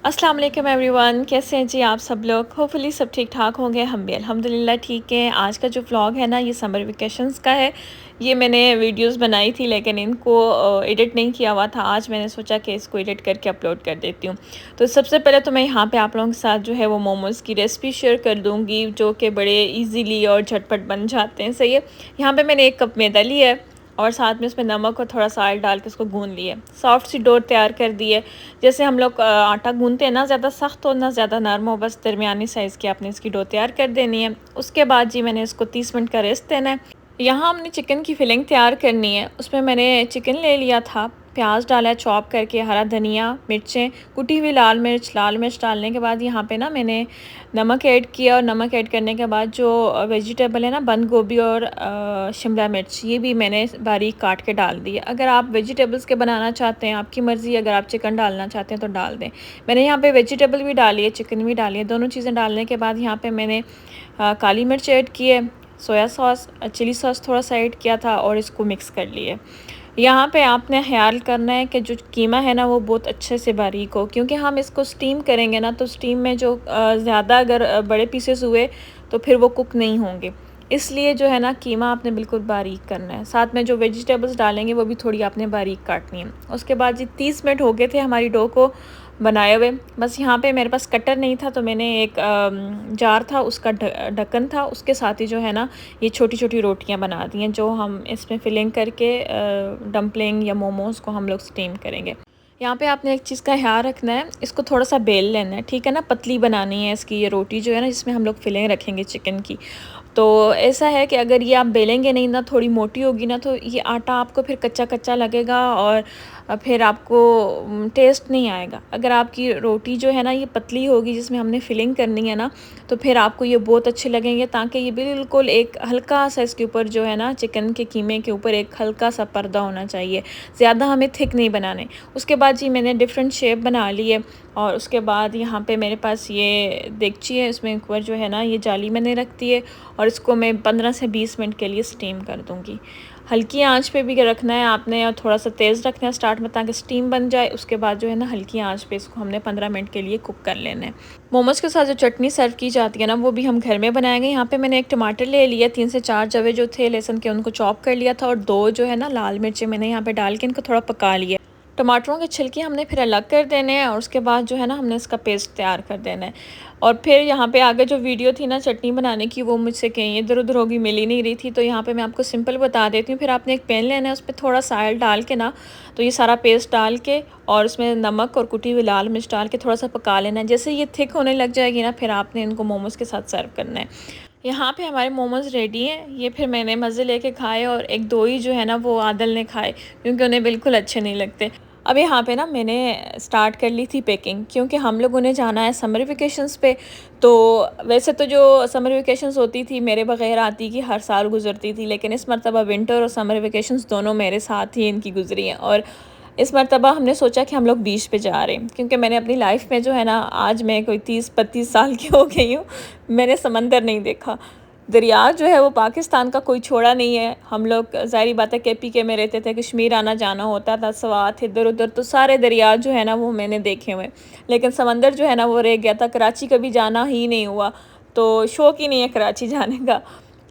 अस्सलाम वालेकुम एवरीवन, कैसे हैं जी आप सब लोग। होपफुली सब ठीक ठाक होंगे। हम भी अल्हम्दुलिल्लाह ठीक हैं। आज का जो व्लॉग है ना, ये समर वेकेशंस का है। ये मैंने वीडियोस बनाई थी लेकिन इनको एडिट नहीं किया हुआ था। आज मैंने सोचा कि इसको एडिट करके अपलोड कर देती हूँ। तो सबसे पहले तो मैं यहाँ पे आप लोगों के साथ जो है वो मोमोज़ की रेसिपी शेयर कर दूँगी, जो कि बड़े ईजीली और झटपट बन जाते हैं। सही है। यहाँ पर मैंने 1 कप मैदा लिया है और साथ में उसमें नमक और थोड़ा सा ऑयल डाल के उसको गूंद लिए। सॉफ्ट सी डो तैयार कर दी है। जैसे हम लोग आटा गूंदते हैं ना, ज़्यादा सख्त हो ना ज़्यादा नरम हो, बस दरमियानी साइज़ की आपने इसकी डो तैयार कर देनी है। उसके बाद जी मैंने इसको 30 मिनट का रेस्ट देना है। यहाँ हमने चिकन की फिलिंग तैयार करनी है। उसमें मैंने चिकन ले लिया था, प्याज डाला है चॉप करके, हरा धनिया, मिर्चें, कुटी हुई लाल मिर्च डालने के बाद यहाँ पे ना मैंने नमक ऐड किया और नमक ऐड करने के बाद जो वेजिटेबल है ना, बंद गोभी और शिमला मिर्च, ये भी मैंने बारीक काट के डाल दी है। अगर आप वेजिटेबल्स के बनाना चाहते हैं, आपकी मर्ज़ी, अगर आप चिकन डालना चाहते हैं तो डाल दें। मैंने यहाँ पे वेजिटेबल भी डाली है, चिकन भी डाली है। दोनों चीज़ें डालने के बाद यहाँ पे मैंने काली मिर्च ऐड की है, सोया सॉस, चिली सॉस थोड़ा सा ऐड किया था और इसको मिक्स कर लिए। यहाँ पे आपने ख़्याल करना है कि जो कीमा है ना वो बहुत अच्छे से बारीक हो, क्योंकि हम इसको स्टीम करेंगे ना, तो स्टीम में जो ज़्यादा अगर बड़े पीसेस हुए तो फिर वो कुक नहीं होंगे। इसलिए जो है ना, कीमा आपने बिल्कुल बारीक करना है। साथ में जो वेजिटेबल्स डालेंगे वो भी थोड़ी आपने बारीक काटनी है। उसके बाद जी 30 मिनट हो गए थे हमारी डो को बनाए हुए। बस यहाँ पे मेरे पास कटर नहीं था तो मैंने एक जार था, उसका ढक्कन था, उसके साथ ही जो है ना ये छोटी छोटी रोटियाँ बना दी हैं, जो हम इसमें फिलिंग करके डम्पलिंग या मोमोज़ को हम लोग स्टीम करेंगे। यहाँ पे आपने एक चीज़ का ख्याल रखना है, इसको थोड़ा सा बेल लेना है, ठीक है ना, पतली बनानी है इसकी ये रोटी जो है ना, जिसमें हम लोग फिलिंग रखेंगे चिकन की। तो ऐसा है कि अगर ये आप बेलेंगे नहीं ना, थोड़ी मोटी होगी ना, तो ये आटा आपको फिर कच्चा कच्चा लगेगा और फिर आपको टेस्ट नहीं आएगा। अगर आपकी रोटी जो है ना ये पतली होगी, जिसमें हमने फिलिंग करनी है ना, तो फिर आपको ये बहुत अच्छे लगेंगे। ताकि ये बिल्कुल एक हल्का सा इसके ऊपर जो है ना, चिकन के कीमे के ऊपर एक हल्का सा पर्दा होना चाहिए, ज़्यादा हमें थिक नहीं बनाने। उसके बाद जी मैंने डिफरेंट शेप बना ली है और उसके बाद यहाँ पे मेरे पास ये देगची है, इसमें ऊपर जो है ना ये जाली मैंने रख दी है और इसको मैं 15 से 20 मिनट के लिए स्टीम कर दूँगी। हल्की आंच पे भी रखना है आपने और थोड़ा सा तेज़ रखना है स्टार्ट में, ताकि स्टीम बन जाए। उसके बाद जो है ना हल्की आंच पे इसको हमने 15 मिनट के लिए कुक कर लेना है। मोमोज़ के साथ जो चटनी सर्व की जाती है ना, वो भी हम घर में बनाएंगे। यहाँ पे मैंने एक टमाटर ले लिया, 3 से 4 जवे जो थे लहसुन के, उनको चॉप कर लिया था और 2 जो है ना लाल मिर्चें मैंने यहाँ पे डाल के इनको थोड़ा पका लिया। टमाटरों के छिलके हमने फिर अलग कर देने हैं और उसके बाद जो है ना हमने इसका पेस्ट तैयार कर देना है। और फिर यहाँ पे आगे जो वीडियो थी ना चटनी बनाने की, वो मुझसे कहीं इधर उधर होगी, मिल ही नहीं रही थी, तो यहाँ पे मैं आपको सिंपल बता देती हूँ। फिर आपने एक पैन लेना है, उस पर थोड़ा सा ऑयल डाल के ना, तो ये सारा पेस्ट डाल के और उसमें नमक और कुटी हुई लाल मिर्च डाल के थोड़ा सा पका लेना है। जैसे ये थिक होने लग जाएगी ना, फिर आपने इनको मोमोज़ के साथ सर्व करना है। यहाँ पे हमारे मोमोज़ रेडी हैं। ये फिर मैंने मज़े लेके खाए और 1-2 ही जो है ना वो आदल ने खाए, क्योंकि उन्हें बिल्कुल अच्छे नहीं लगते। अब यहाँ पे ना मैंने स्टार्ट कर ली थी पैकिंग, क्योंकि हम लोगों ने जाना है समर वेकेशंस पे। तो वैसे तो जो समर वेकेशंस होती थी मेरे बगैर आती की हर साल गुजरती थी, लेकिन इस मरतबा विंटर और समर वेकेशंस दोनों मेरे साथ ही इनकी गुजरी हैं। और इस मरतबा हमने सोचा कि हम लोग बीच पे जा रहे हैं, क्योंकि मैंने अपनी लाइफ में जो है ना, आज मैं कोई 30-32 साल की हो गई हूँ, मैंने समंदर नहीं देखा। दरिया जो है वो पाकिस्तान का कोई छोड़ा नहीं है। हम लोग ज़ाहिर बात है KPK में रहते थे, कश्मीर आना जाना होता था, सवात इधर उधर, तो सारे दरिया जो है ना वो मैंने देखे हुए, लेकिन समंदर जो है ना वो रह गया था। कराची कभी जाना ही नहीं हुआ, तो शौक़ ही नहीं है कराची जाने का।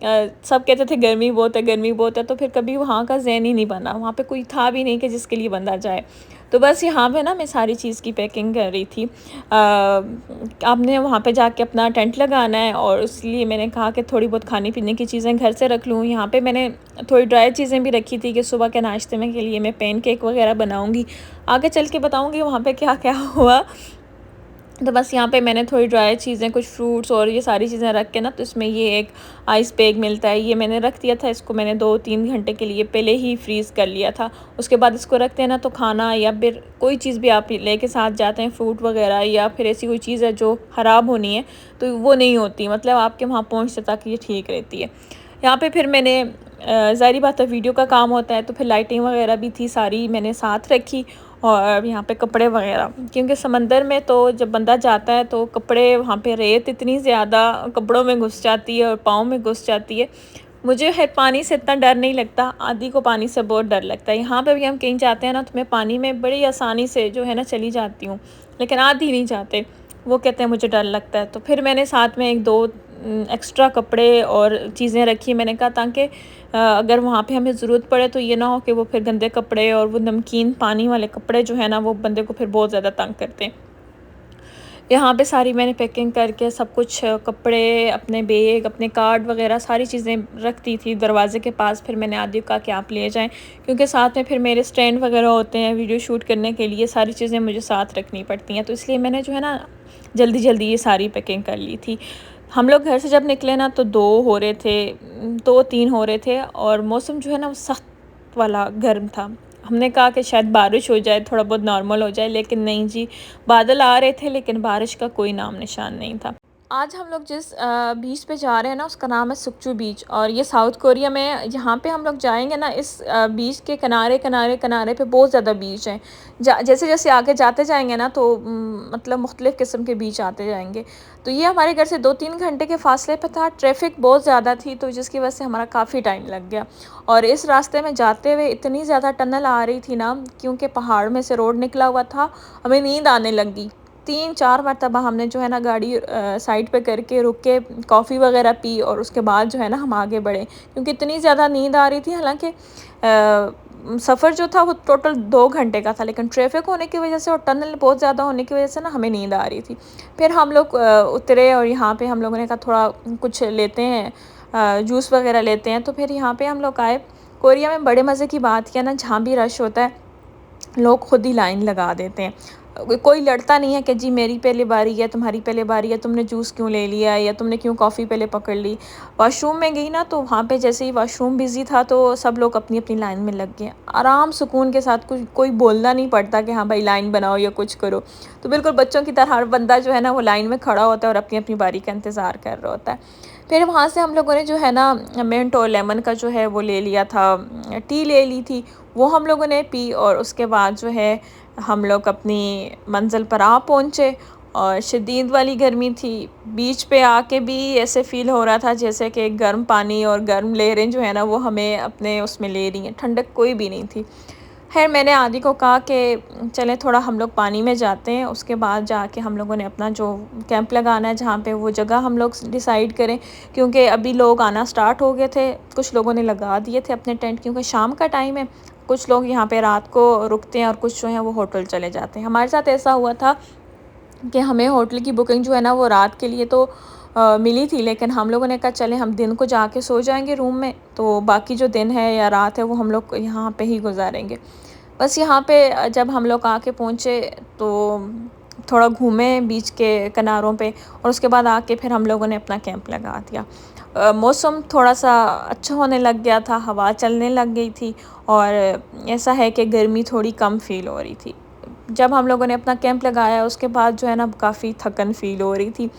सब कहते थे गर्मी बहुत है, गर्मी बहुत है, तो फिर कभी वहाँ का ज़हन ही नहीं बना। वहाँ पे कोई था भी नहीं कि जिसके लिए बंदा जाए। तो बस यहाँ पे ना मैं सारी चीज़ की पैकिंग कर रही थी। आपने वहाँ पे जाके अपना टेंट लगाना है और इसलिए मैंने कहा कि थोड़ी बहुत खाने पीने की चीज़ें घर से रख लूँ। यहाँ पे मैंने थोड़ी ड्राई चीज़ें भी रखी थी कि सुबह के नाश्ते में के लिए मैं पैनकेक वगैरह बनाऊँगी। आगे चल के बताऊँगी वहाँ पे क्या क्या हुआ। तो बस यहाँ पे मैंने थोड़ी ड्राई चीज़ें, कुछ फ्रूट्स और ये सारी चीज़ें रख के ना, तो इसमें ये एक आइस पैक मिलता है, ये मैंने रख दिया था। इसको मैंने 2-3 घंटे के लिए पहले ही फ्रीज़ कर लिया था। उसके बाद इसको रखते हैं ना, तो खाना या फिर कोई चीज़ भी आप लेके साथ जाते हैं, फ्रूट वगैरह या फिर ऐसी कोई चीज़ है जो ख़राब होनी है, तो वो नहीं होती, मतलब आपके वहाँ पहुँचते तक ये ठीक रहती है। यहाँ पे फिर मैंने ज़ाहिर बात है वीडियो का काम होता है, तो फिर लाइटिंग वगैरह भी थी, सारी मैंने साथ रखी। और यहाँ पे कपड़े वगैरह, क्योंकि समंदर में तो जब बंदा जाता है तो कपड़े, वहाँ पे रेत इतनी ज़्यादा कपड़ों में घुस जाती है और पाँव में घुस जाती है, मुझे है पानी से इतना डर नहीं लगता, आदी को पानी से बहुत डर लगता है। यहाँ पे भी हम कहीं जाते हैं ना तो मैं पानी में बड़ी आसानी से जो है ना चली जाती हूँ, लेकिन आदी नहीं जाते। वो कहते हैं मुझे डर लगता है। तो फिर मैंने साथ में 1-2 एक्स्ट्रा कपड़े और चीज़ें रखी। मैंने कहा ताकि अगर वहाँ पे हमें ज़रूरत पड़े तो ये ना हो कि वो फिर गंदे कपड़े और वो नमकीन पानी वाले कपड़े जो है ना वो बंदे को फिर बहुत ज़्यादा तंग करते हैं। यहाँ पे सारी मैंने पैकिंग करके सब कुछ कपड़े, अपने बैग, अपने कार्ड वग़ैरह सारी चीज़ें रख दी थी दरवाज़े के पास। फिर मैंने आदी को कहा कि आप ले जाएँ, क्योंकि साथ में फिर मेरे स्टैंड वग़ैरह होते हैं वीडियो शूट करने के लिए, सारी चीज़ें मुझे साथ रखनी पड़ती हैं। तो इसलिए मैंने जो है ना जल्दी-जल्दी ये सारी पैकिंग कर ली थी। हम लोग घर से जब निकले ना तो 2 हो रहे थे, 2-3 हो रहे थे और मौसम जो है ना वो सख्त वाला गर्म था। हमने कहा कि शायद बारिश हो जाए, थोड़ा बहुत नॉर्मल हो जाए, लेकिन नहीं जी, बादल आ रहे थे लेकिन बारिश का कोई नाम निशान नहीं था। आज हम लोग जिस बीच पे जा रहे हैं ना उसका नाम है सुक्चू बीच, और ये साउथ कोरिया में है। यहाँ पे हम लोग जाएँगे ना इस बीच के किनारे पे बहुत ज़्यादा बीच हैं। जैसे-जैसे आगे जाते जाएँगे ना तो मतलब मुख्तलिफ़ किस्म के बीच आते जाएँगे। तो ये हमारे घर से 2-3 घंटे के फ़ासले पे था। ट्रैफ़िक बहुत ज़्यादा थी तो जिसकी वजह से हमारा काफ़ी टाइम लग गया। और इस रास्ते में जाते हुए इतनी ज़्यादा टनल आ रही थी ना, क्योंकि पहाड़ में से रोड निकला हुआ था, हमें नींद आने लगी। 3-4 मरतबा हमने जो है ना गाड़ी साइड पे करके रुक के कॉफ़ी वग़ैरह पी और उसके बाद जो है ना हम आगे बढ़े, क्योंकि इतनी ज़्यादा नींद आ रही थी। हालाँकि सफ़र जो था वो टोटल 2 घंटे का था, लेकिन ट्रैफ़िक होने की वजह से और टनल बहुत ज़्यादा होने की वजह से ना हमें नींद आ रही थी। फिर हम लोग उतरे और यहाँ पे हम लोगों ने कहा थोड़ा कुछ लेते हैं, जूस वग़ैरह लेते हैं। तो फिर यहाँ पे हम लोग आए। कोरिया में बड़े मज़े की बात ये है ना, जहाँ भी रश होता है लोग खुद ही लाइन लगा देते हैं। कोई लड़ता नहीं है कि जी मेरी पहले बारी है, तुम्हारी पहले बारी है, तुमने जूस क्यों ले लिया या तुमने क्यों कॉफ़ी पहले पकड़ ली। वॉशरूम में गई ना तो वहाँ पे जैसे ही वॉशरूम बिज़ी था तो सब लोग अपनी-अपनी लाइन में लग गए। आराम सुकून के साथ, कुछ कोई बोलना नहीं पड़ता कि हाँ भाई लाइन बनाओ या कुछ करो। तो बिल्कुल बच्चों की तरह हर बंदा जो है ना वो लाइन में खड़ा होता है और अपनी-अपनी बारी का इंतज़ार कर रहा होता है। फिर वहाँ से हम लोगों ने जो है ना मिंट और लेमन का जो है वो ले लिया था, टी ले ली थी, वो हम लोगों ने पी और उसके बाद जो है हम लोग अपनी मंज़िल पर आ पहुँचे। और शदीद वाली गर्मी थी। बीच पे आके भी ऐसे फ़ील हो रहा था जैसे कि गर्म पानी और गर्म लहरें जो है ना वो हमें अपने उसमें ले रही हैं, ठंडक कोई भी नहीं थी। ख़ैर मैंने आदि को कहा कि चलें थोड़ा हम लोग पानी में जाते हैं, उसके बाद जाके हम लोगों ने अपना जो कैंप लगाना है जहाँ पे वो जगह हम लोग डिसाइड करें, क्योंकि अभी लोग आना स्टार्ट हो गए थे। कुछ लोगों ने लगा दिए थे अपने टेंट, क्योंकि शाम का टाइम है। कुछ लोग यहाँ पे रात को रुकते हैं और कुछ जो हैं वो होटल चले जाते हैं। हमारे साथ ऐसा हुआ था कि हमें होटल की बुकिंग जो है ना वो रात के लिए तो मिली थी, लेकिन हम लोगों ने कहा चलें हम दिन को जाके सो जाएंगे रूम में, तो बाकी जो दिन है या रात है वो हम लोग यहाँ पे ही गुजारेंगे। बस यहाँ पे जब हम लोग आके पहुँचे तो थोड़ा घूमे बीच के किनारों पे और उसके बाद आके फिर हम लोगों ने अपना कैंप लगा दिया। मौसम थोड़ा-सा अच्छा होने लग गया था, हवा चलने लग गई थी और ऐसा है कि गर्मी थोड़ी कम फ़ील हो रही थी। जब हम लोगों ने अपना कैंप लगाया उसके बाद जो है ना काफ़ी थकन फ़ील हो रही थी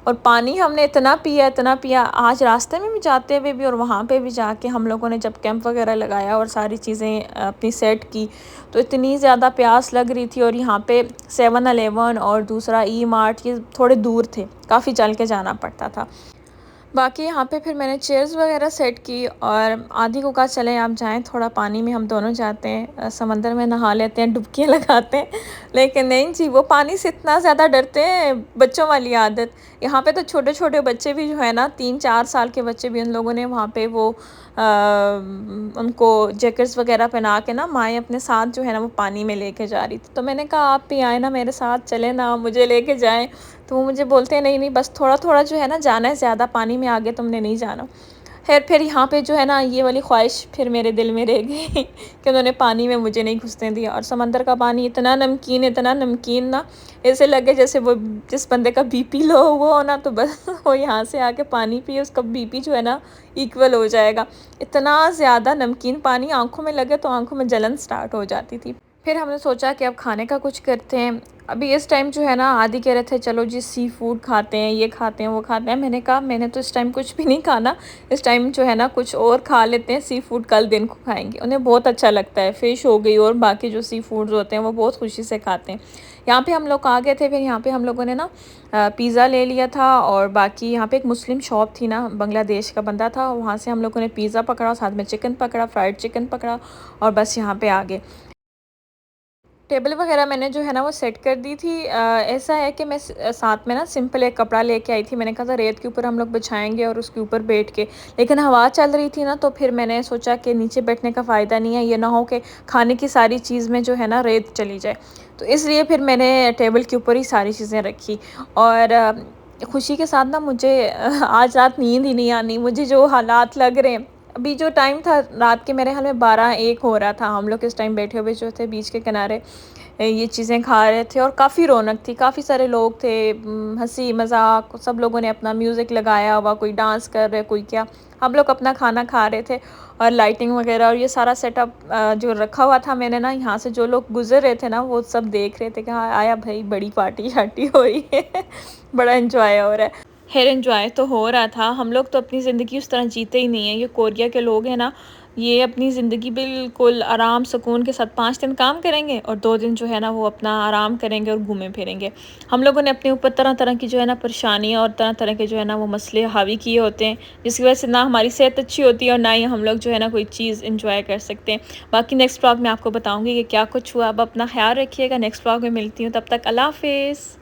और पानी हमने इतना पिया आज रास्ते में भी जाते हुए भी और वहाँ पे भी जाके हम लोगों ने जब कैंप वगैरह लगाया और सारी चीज़ें अपनी सेट की तो इतनी ज़्यादा प्यास लग रही थी। और यहाँ पे 7-Eleven और दूसरा ई मार्ट ये थोड़े दूर थे, काफ़ी चल के जाना पड़ता था। बाकी यहाँ पे फिर मैंने चेयर्स वगैरह सेट की और आदि को कहा चलें आप जाएँ थोड़ा पानी में हम दोनों जाते हैं, समंदर में नहा लेते हैं, डुबकियाँ लगाते हैं। लेकिन नहीं जी, वो पानी से इतना ज़्यादा डरते हैं, बच्चों वाली आदत। यहाँ पे तो छोटे-छोटे बच्चे भी जो है ना 3-4 साल के बच्चे भी उन लोगों ने वहाँ पे वो उनको जैकेट्स वगैरह पहना के ना माएँ अपने साथ जो है ना वो पानी में लेके जा रही थी। तो मैंने कहा आप भी आएँ ना मेरे साथ, चलें ना, मुझे लेके जाएँ। तो वो मुझे बोलते हैं नहीं बस थोड़ा-थोड़ा जो है ना जाना है, ज़्यादा पानी में आगे तुमने नहीं जाना। ख़ैर फिर यहाँ पे जो है ना ये वाली ख़्वाहिश फिर मेरे दिल में रह गई कि उन्होंने पानी में मुझे नहीं घुसने दिया। और समंदर का पानी इतना नमकीन ना, ऐसे लगे जैसे वो जिस बंदे का बीपी लो हुआ हो ना तो बस वो यहाँ से आके पानी पिए उसका बीपी जो है ना इक्वल हो जाएगा। इतना ज़्यादा नमकीन पानी, आँखों में लगे तो आँखों में जलन स्टार्ट हो जाती थी। फिर हमने सोचा कि अब खाने का कुछ करते हैं। अभी इस टाइम जो है ना आदि कह रहे थे चलो जी सी फूड खाते हैं, ये खाते हैं, वो खाते हैं। मैंने कहा मैंने तो इस टाइम कुछ भी नहीं खाना, इस टाइम जो है ना कुछ और खा लेते हैं, सी फूड कल दिन को खाएँगे। उन्हें बहुत अच्छा लगता है, फ़िश हो गई और बाकी जो सी फूड्स होते हैं वो बहुत खुशी से खाते हैं। यहाँ पे हम लोग आ गए थे, फिर यहाँ पे हम लोगों ने ना पिज़्ज़ा ले लिया था और बाकी यहाँ पे एक मुस्लिम शॉप थी ना, बांग्लादेश का बंदा था, वहाँ से हम लोगों ने पिज़्ज़ा पकड़ा, साथ में चिकन पकड़ा, फ्राइड चिकन पकड़ा और बस यहाँ पे आ गए। टेबल वगैरह मैंने जो है ना वो सेट कर दी थी। ऐसा है कि मैं साथ में ना सिंपल एक कपड़ा लेके आई थी। मैंने कहा था रेत के ऊपर हम लोग बिछाएंगे और उसके ऊपर बैठ के, लेकिन हवा चल रही थी ना, तो फिर मैंने सोचा कि नीचे बैठने का फ़ायदा नहीं है, ये ना हो कि खाने की सारी चीज़ में जो है ना रेत चली जाए। तो इसलिए फिर मैंने टेबल के ऊपर ही सारी चीज़ें रखी। और खुशी के साथ ना मुझे आज रात नींद ही नहीं आनी, मुझे जो हालात लग रहे हैं। अभी जो टाइम था रात के, मेरे ख़्याल में 12-1 हो रहा था। हम लोग इस टाइम बैठे हुए जो थे बीच के किनारे, ये चीज़ें खा रहे थे और काफ़ी रौनक थी, काफ़ी सारे लोग थे। हँसी मज़ाक, सब लोगों ने अपना म्यूज़िक लगाया हुआ, कोई डांस कर रहे, कोई क्या। हम लोग अपना खाना खा रहे थे और लाइटिंग वगैरह और ये सारा सेटअप जो रखा हुआ था मैंने ना, यहाँ से जो लोग गुज़र रहे थे ना वो सब देख रहे थे कि हाँ आया भाई, बड़ी पार्टी शार्टी हो रही है। बड़ा एंजॉय हो रहा है। खैर एन्जॉय तो हो रहा था। हम लोग तो अपनी ज़िंदगी उस तरह जीते ही नहीं हैं। ये कोरिया के लोग हैं ना, ये अपनी ज़िंदगी बिल्कुल आराम सुकून के साथ 5 दिन काम करेंगे और 2 दिन जो है ना वो अपना आराम करेंगे और घूमें-फिरेंगे। हम लोगों ने अपने ऊपर तरह-तरह की जो है ना परेशानियाँ और तरह-तरह के जो है ना वो मसले हावी किए होते हैं, जिसकी वज़ह से ना हमारी सेहत अच्छी होती है और ना ही हम लोग जो है ना कोई चीज़ एन्जॉय कर सकते हैं। बाकी नेक्स्ट व्लॉग में आपको बताऊँगी कि क्या कुछ हुआ। अब अपना ख़्याल रखिएगा, नेक्स्ट व्लॉग में मिलती हूँ, तब तक अल्लाह हाफ़िज़।